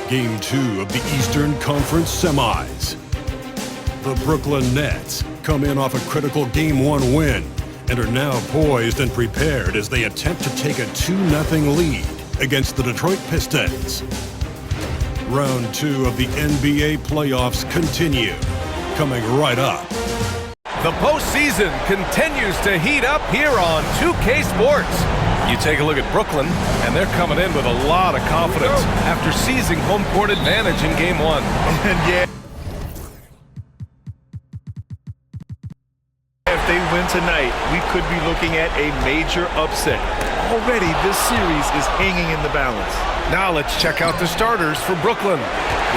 Game 2 of the Eastern Conference Semis. The Brooklyn Nets come in off a critical Game 1 win and are now poised and prepared as they attempt to take a 2-0 lead against the Detroit Pistons. Round 2 of the NBA playoffs continue, coming right up. The postseason continues to heat up here on 2K Sports. You take a look at Brooklyn, and they're coming in with a lot of confidence after seizing home court advantage in Game 1. And yeah, if they win tonight, we could be looking at a major upset. Already, this series is hanging in the balance. Now let's check out the starters for Brooklyn.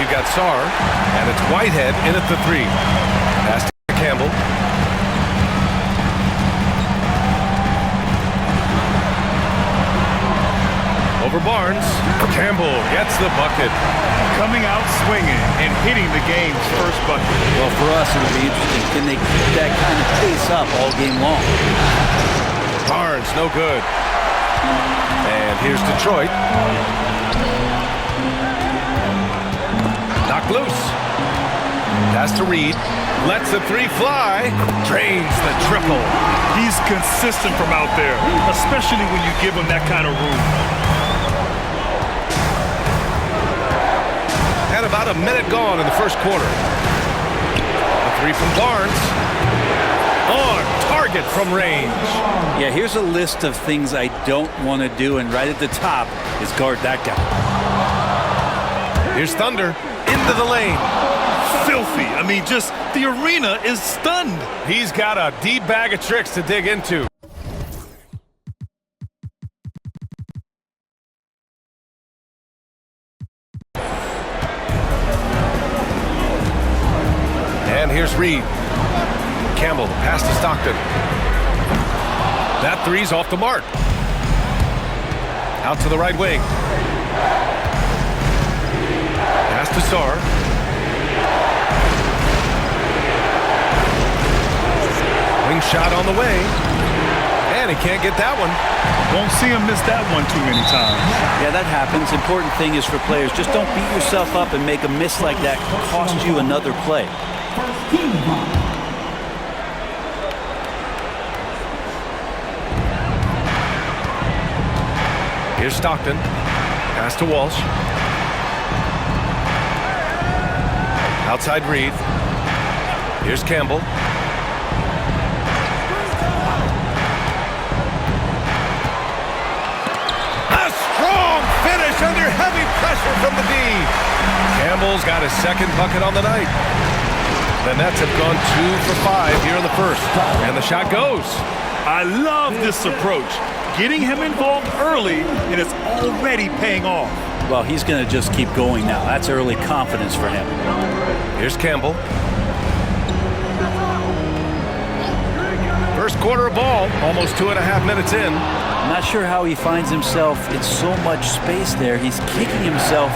We've got Sarr, and it's Whitehead in at the 3. Pass to Campbell. Over Barnes. Campbell gets the bucket. Coming out swinging and hitting the game's first bucket. Well, for us, it'll be interesting. Can they keep that kind of pace up all game long? Barnes, no good. And here's Detroit. Knocked loose. Pass to Reed. Lets the 3 fly. Drains the triple. He's consistent from out there, especially when you give him that kind of room. And about a minute gone in the first quarter. A 3 from Barnes. On target from range. Yeah, here's a list of things I don't want to do, and right at the top is guard that guy. Here's Thunder into the lane. Filthy. I mean, just the arena is stunned. He's got a deep bag of tricks to dig into. And here's Reed. Campbell, pass to Stockton. That 3's off the mark. Out to the right wing. Pass to Sarr. Wing shot on the way. And he can't get that one. Won't see him miss that one too many times. Yeah, that happens. Important thing is for players, just don't beat yourself up and make a miss like that cost you another play. Here's Stockton. Pass to Walsh. Outside Reed. Here's Campbell. Campbell's got his second bucket on the night. The Nets have gone 2 for 5 here in the first. And the shot goes. I love this approach. Getting him involved early, and it's already paying off. Well, he's going to just keep going now. That's early confidence for him. Here's Campbell. First quarter of ball, almost 2.5 minutes in. I'm not sure how he finds himself in so much space there. He's kicking himself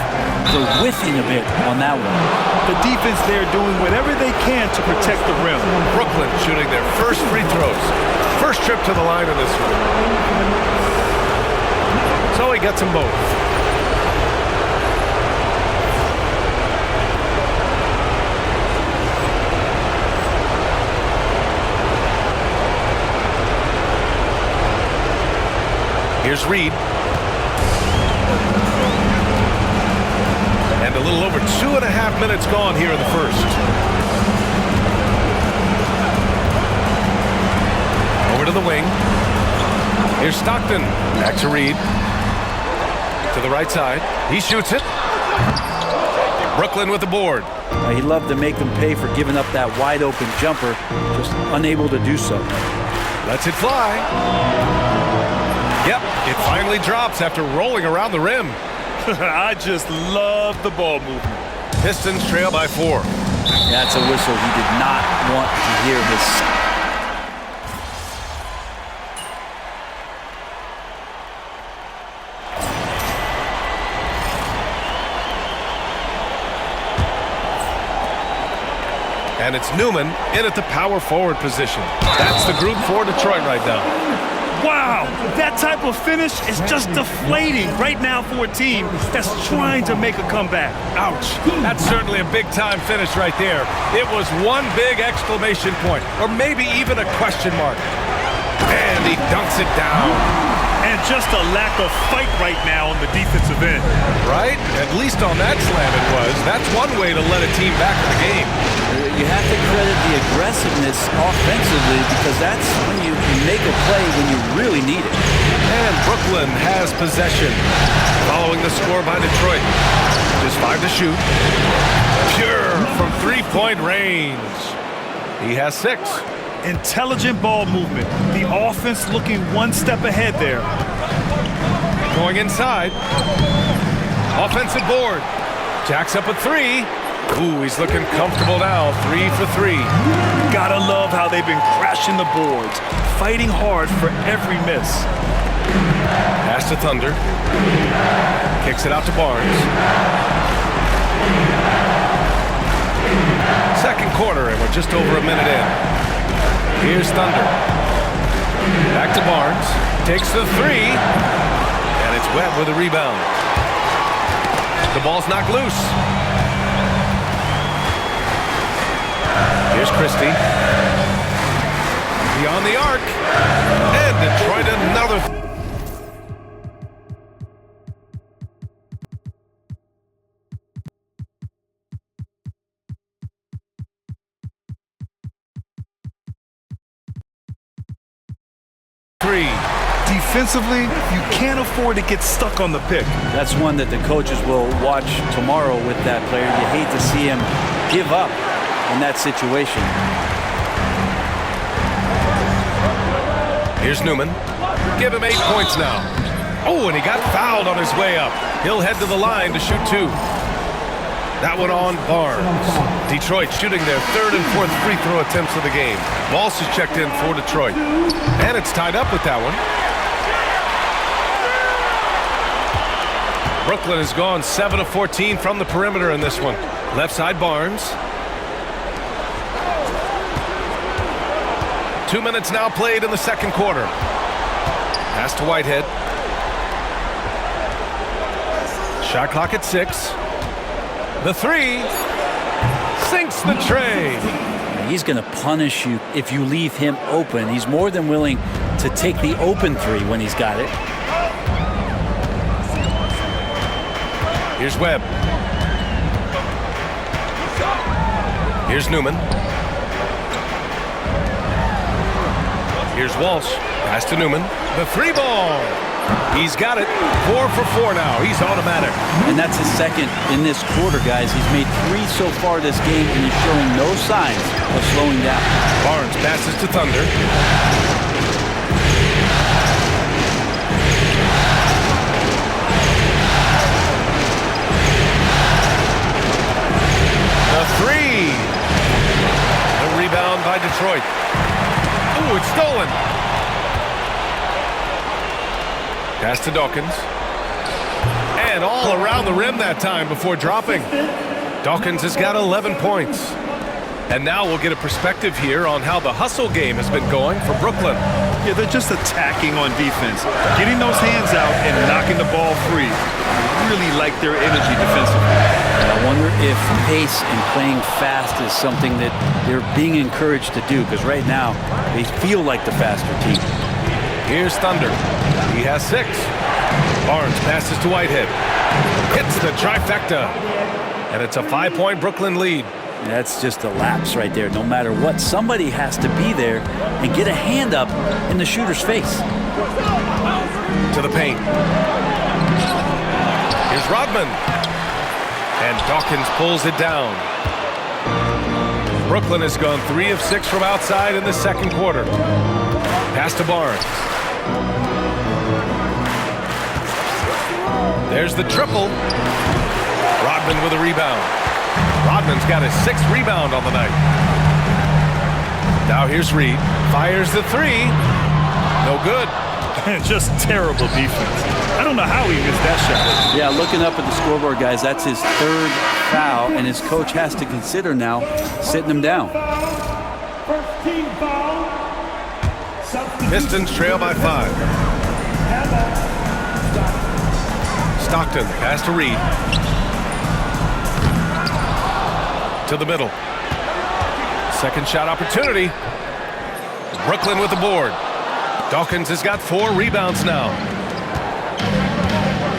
for whiffing a bit on that one. The defense there doing whatever they can to protect the rim. Brooklyn shooting their first free throws. First trip to the line in this one. So he gets them both. Here's Reed. And a little over 2.5 minutes gone here in the first. Over to the wing. Here's Stockton. Back to Reed. To the right side. He shoots it. Brooklyn with the board. He loved to make them pay for giving up that wide open jumper. Just unable to do so. Lets it fly. Yep, it finally drops after rolling around the rim. I just love the ball movement. Pistons trail by 4. That's a whistle he did not want to hear. And it's Newman in at the power forward position. That's the group for Detroit right now. Wow, that type of finish is just deflating right now for a team that's trying to make a comeback. Ouch. That's certainly a big-time finish right there. It was one big exclamation point, or maybe even a question mark. And he dunks it down. And just a lack of fight right now on the defensive end. Right? At least on that slam it was. That's one way to let a team back in the game. You have to credit the aggressiveness offensively because that's when you make a play when you really need it. And Brooklyn has possession. Following the score by Detroit. Just 5 to shoot. Pure from three-point range. He has 6. Intelligent ball movement. The offense looking one step ahead there. Going inside. Offensive board. Jacks up a 3. Ooh, he's looking comfortable now. 3 for 3. Gotta love how they've been crashing the boards, fighting hard for every miss. Pass to Thunder. Kicks it out to Barnes. Second quarter, and we're just over a minute in. Here's Thunder. Back to Barnes. Takes the 3. And it's Webb with a rebound. The ball's knocked loose. Here's Christie. Beyond the arc. And Detroit another. Defensively, you can't afford to get stuck on the pick. That's one that the coaches will watch tomorrow with that player. You hate to see him give up in that situation. Here's Newman. Give him 8 points now. Oh, and he got fouled on his way up. He'll head to the line to shoot 2. That one on Barnes. Detroit shooting their 3rd and 4th free throw attempts of the game. Walsh is checked in for Detroit. And it's tied up with that one. Brooklyn has gone 7 of 14 from the perimeter in this one. Left side Barnes. 2 minutes now played in the second quarter. Pass to Whitehead. Shot clock at 6. The 3 sinks the tray. He's going to punish you if you leave him open. He's more than willing to take the open 3 when he's got it. Here's Webb. Here's Newman. Here's Walsh. Pass to Newman. The 3 ball. He's got it. 4 for 4 now. He's automatic. And that's his second in this quarter, guys. He's made 3 so far this game, and he's showing no signs of slowing down. Barnes passes to Thunder. The 3. The rebound by Detroit. Ooh, it's stolen. Pass to Dawkins. And all around the rim that time before dropping. Dawkins has got 11 points. And now we'll get a perspective here on how the hustle game has been going for Brooklyn. Yeah, they're just attacking on defense, getting those hands out and knocking the ball free. I really like their energy defensively. I wonder if pace and playing fast is something that they're being encouraged to do, because right now they feel like the faster team. Here's Thunder. He has 6. Barnes passes to Whitehead. Hits the trifecta. And it's a 5-point Brooklyn lead. That's just a lapse right there. No matter what, somebody has to be there and get a hand up in the shooter's face. To the paint. Here's Rodman. And Dawkins pulls it down. Brooklyn has gone 3 of 6 from outside in the second quarter. Pass to Barnes. There's the triple. Rodman with a rebound. Rodman's got his 6th rebound on the night. Now here's Reed. Fires the 3. No good. Just terrible defense. I don't know how he missed that shot. Yeah, looking up at the scoreboard, guys, that's his 3rd foul, and his coach has to consider now sitting him down. First team foul. Pistons trail by 5. Stockton pass to Reed. To the middle. Second shot opportunity. Brooklyn with the board. Dawkins has got 4 rebounds now.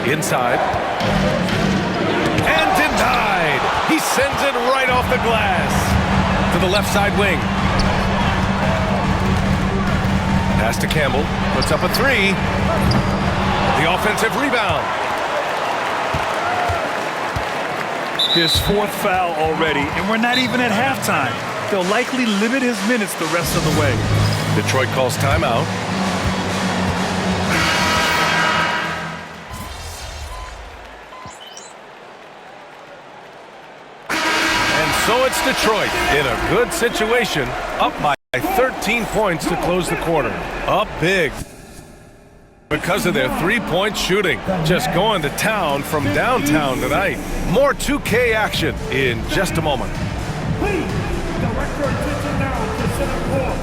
Inside. And denied. He sends it right off the glass. To the left side wing. Pass to Campbell. Puts up a 3. The offensive rebound. His 4th foul already, and we're not even at halftime. They'll likely limit his minutes the rest of the way. Detroit calls timeout. And so it's Detroit in a good situation, up by 13 points to close the quarter. Up big because of their 3-point shooting. Just going to town from downtown tonight. More 2K action in just a moment. Please, direct your attention now to center court.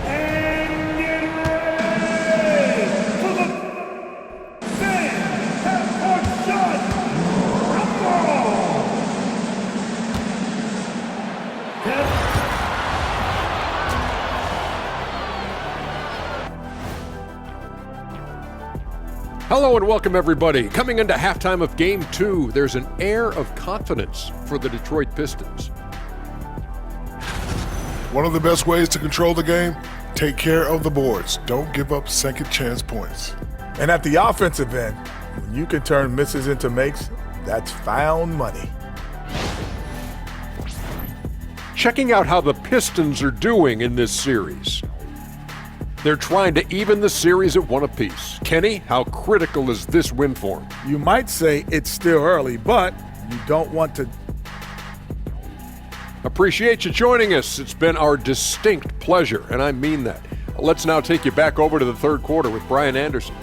And get ready for the San Half-Court Shot Rumble. Hello and welcome everybody. Coming into halftime of Game 2, there's an air of confidence for the Detroit Pistons. One of the best ways to control the game, take care of the boards. Don't give up second chance points. And at the offensive end, when you can turn misses into makes, that's found money. Checking out how the Pistons are doing in this series. They're trying to even the series at 1 apiece. Kenny, how critical is this win for them? You might say it's still early, but you don't want to. Appreciate you joining us. It's been our distinct pleasure, and I mean that. Let's now take you back over to the third quarter with Brian Anderson.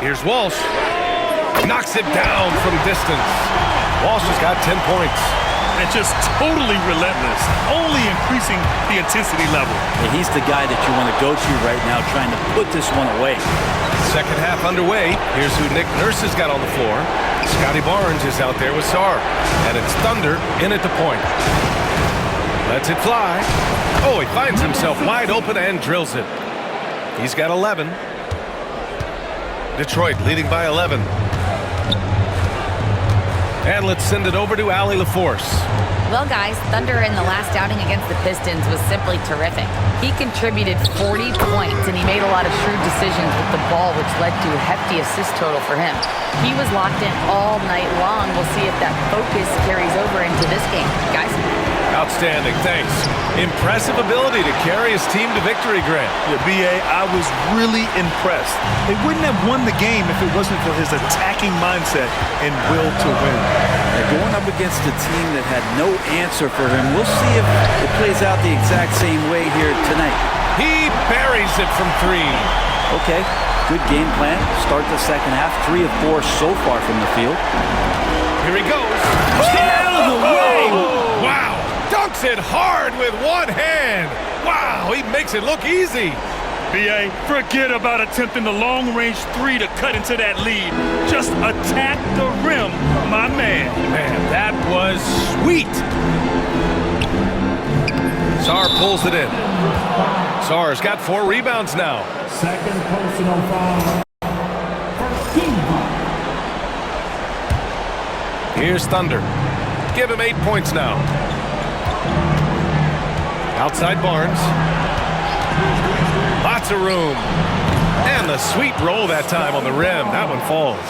Here's Walsh. Knocks it down from distance. Walsh has got 10 points. And just totally relentless, only increasing the intensity level. And he's the guy that you want to go to right now, trying to put this one away. Second half underway. Here's who Nick Nurse has got on the floor. Scotty Barnes is out there with Sarr. And it's Thunder in at the point. Lets it fly. Oh, he finds himself wide open and drills it. He's got 11. Detroit leading by 11. And let's send it over to Allie LaForce. Well, guys, Thunder in the last outing against the Pistons was simply terrific. He contributed 40 points, and he made a lot of shrewd decisions with the ball, which led to a hefty assist total for him. He was locked in all night long. We'll see if that focus carries over into this game. Guys? Outstanding, thanks. Impressive ability to carry his team to victory, Grant. Yeah, B.A., I was really impressed. They wouldn't have won the game if it wasn't for his attacking mindset and will to win. They're going up against a team that had no answer for him. We'll see if it plays out the exact same way here tonight. He buries it from 3. Okay, good game plan. Start the second half. 3 of 4 so far from the field. Here he goes. Out of the way! Wow! Dunks it hard with one hand. Wow, he makes it look easy. B.A., forget about attempting the long-range 3 to cut into that lead. Just attack the rim, my man. Man, that was sweet. Sarr pulls it in. Sarr's got 4 rebounds now. Second personal foul. First team foul. Here's Thunder. Give him 8 points now. Outside Barnes. Lots of room. And the sweet roll that time on the rim. That one falls.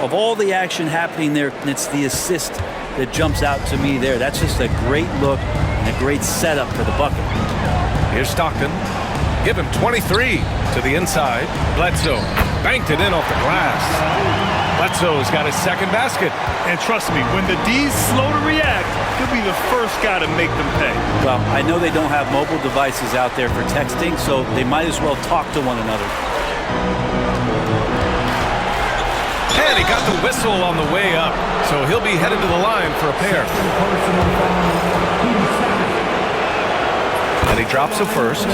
Of all the action happening there, it's the assist that jumps out to me there. That's just a great look and a great setup for the bucket. Here's Stockton. Give him 23 to the inside. Bledsoe banked it in off the glass. Bledsoe's got his second basket. And trust me, when the D's slow to react, he'll be the first guy to make them pay. Well, I know they don't have mobile devices out there for texting, so they might as well talk to one another. And he got the whistle on the way up, so he'll be headed to the line for a pair. And he drops a first.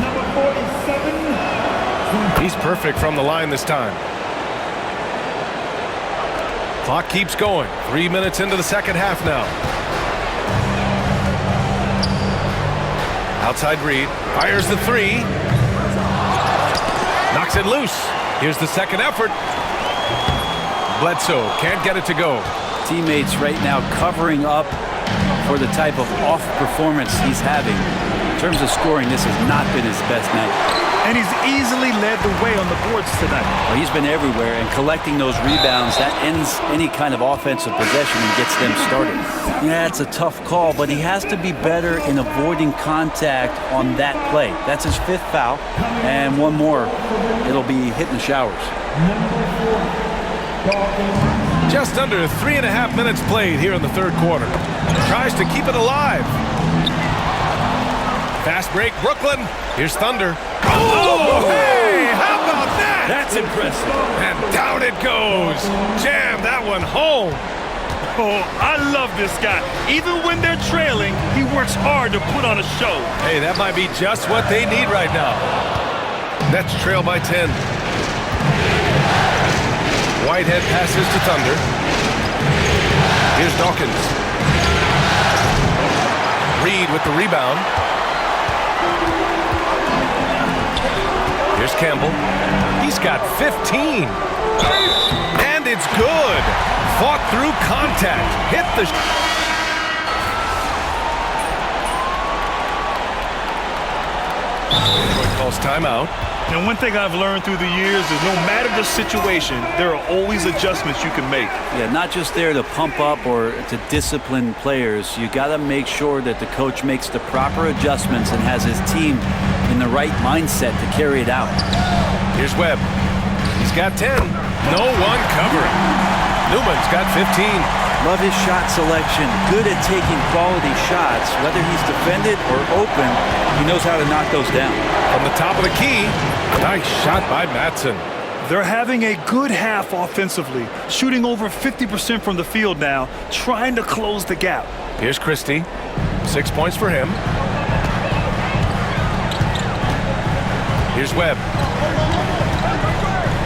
Number 47. He's perfect from the line this time. Clock keeps going. 3 minutes into the second half now. Outside Reed. Fires the 3. Knocks it loose. Here's the second effort. Bledsoe can't get it to go. Teammates right now covering up for the type of off performance he's having. In terms of scoring, this has not been his best night. And he's easily led the way on the boards tonight. Well, he's been everywhere, and collecting those rebounds, that ends any kind of offensive possession and gets them started. Yeah, it's a tough call, but he has to be better in avoiding contact on that play. That's his 5th foul, and one more, it'll be hitting the showers. Just under 3.5 minutes played here in the third quarter. Tries to keep it alive. Fast break, Brooklyn. Here's Thunder. Oh, hey, how about that? That's impressive. And down it goes. Jam that one home. Oh, I love this guy. Even when they're trailing, he works hard to put on a show. Hey, that might be just what they need right now. Nets trail by 10. Whitehead passes to Thunder. Here's Dawkins. Reed with the rebound. Here's Campbell. He's got 15. And it's good. Fought through contact. Hit the... Calls timeout. And one thing I've learned through the years is no matter the situation, there are always adjustments you can make. Yeah, not just there to pump up or to discipline players. You got to make sure that the coach makes the proper adjustments and has his team in the right mindset to carry it out. Here's Webb. He's got 10. No one covering. Newman's got 15. Love his shot selection. Good at taking quality shots. Whether he's defended or open, he knows how to knock those down. From the top of the key, nice shot by Matson. They're having a good half offensively, shooting over 50% from the field now, trying to close the gap. Here's Christie. 6 points for him. Here's Webb.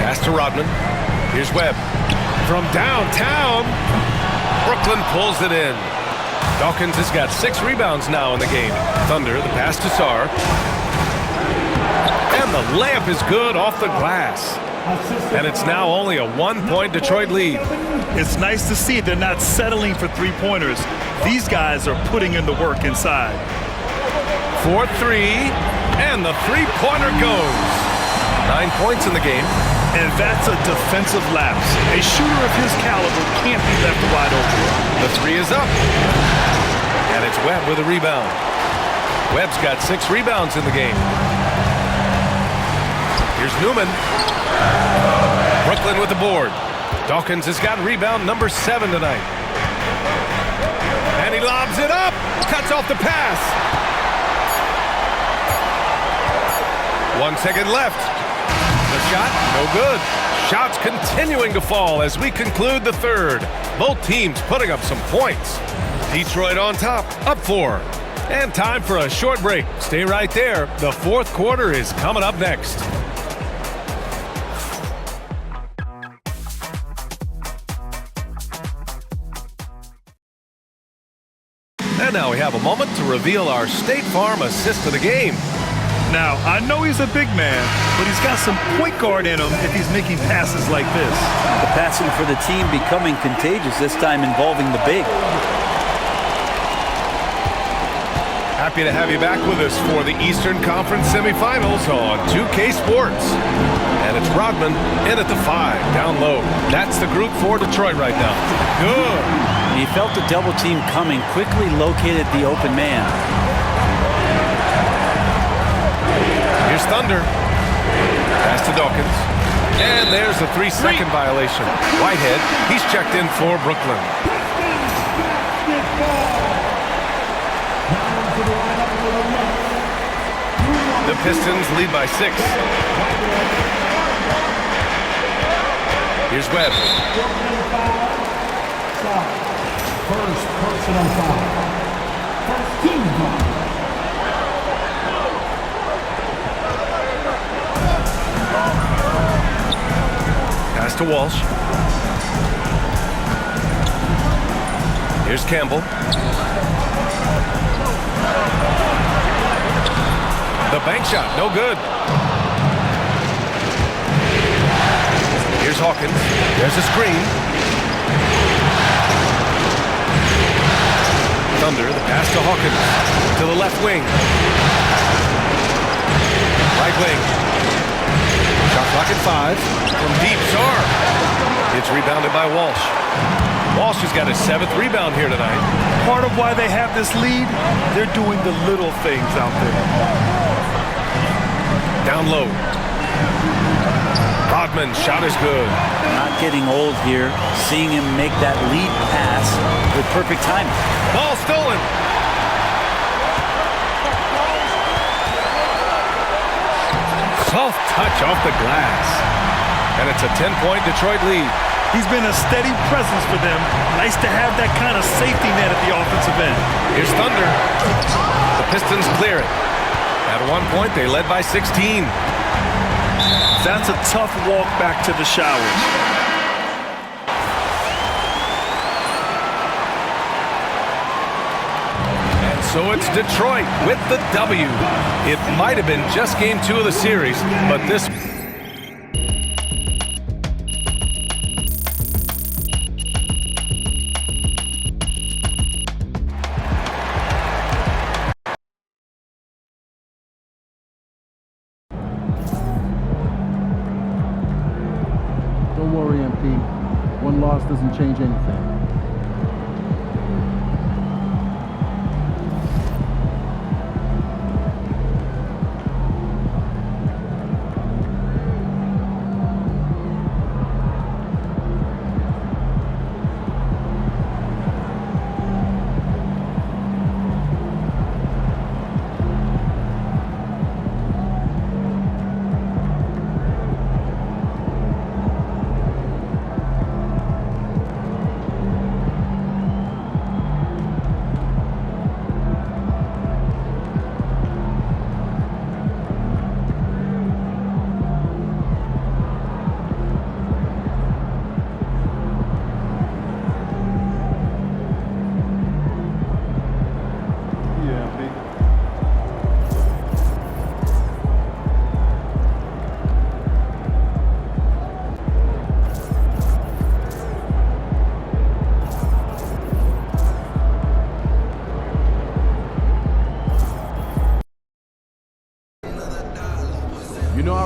Pass to Rodman. Here's Webb. From downtown, Brooklyn pulls it in. Dawkins has got 6 rebounds now in the game. Thunder, the pass to Sarr. And the layup is good off the glass. And it's now only a 1-point Detroit lead. It's nice to see they're not settling for three-pointers. These guys are putting in the work inside. 4-3, and the three-pointer goes. 9 points in the game. And that's a defensive lapse. A shooter of his caliber can't be left wide open. The 3 is up. And it's Webb with a rebound. Webb's got 6 rebounds in the game. Here's Newman. Brooklyn with the board. Dawkins has got rebound number 7 tonight. And he lobs it up. Cuts off the pass. 1 second left. The shot, no good. Shots continuing to fall as we conclude the third. Both teams putting up some points. Detroit on top, up 4. And time for a short break. Stay right there. The fourth quarter is coming up next. And now we have a moment to reveal our State Farm assist of the game. Now, I know he's a big man, but he's got some point guard in him if he's making passes like this. The passing for the team becoming contagious, this time involving the big. Happy to have you back with us for the Eastern Conference semifinals on 2K Sports. And it's Rodman in at the 5, down low. That's the group for Detroit right now. Good. He felt the double team coming, quickly located the open man. Here's Thunder. Pass to Dawkins. And there's a 3-second violation. Whitehead, he's checked in for Brooklyn. The Pistons lead by 6. Here's Webb. First personal foul. First team foul. Pass to Walsh. Here's Campbell. The bank shot, no good. Here's Hawkins. There's a screen. Thunder, the pass to Hawkins. To the left wing. Right wing. Shot clock at 5. From deep, Sarr. It's rebounded by Walsh. Walsh has got his 7th rebound here tonight. Part of why they have this lead, they're doing the little things out there. Down low. Rodman, shot is good. Not getting old here, seeing him make that lead pass with perfect timing. Ball stolen. Soft touch off the glass. And it's a 10-point Detroit lead. He's been a steady presence for them. Nice to have that kind of safety net at the offensive end. Here's Thunder. The Pistons clear it. At one point, they led by 16. That's a tough walk back to the showers. And so it's Detroit with the W. It might have been just game 2 of the series, but this... Don't worry, MP. One loss doesn't change anything.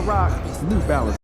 I rock New Balance.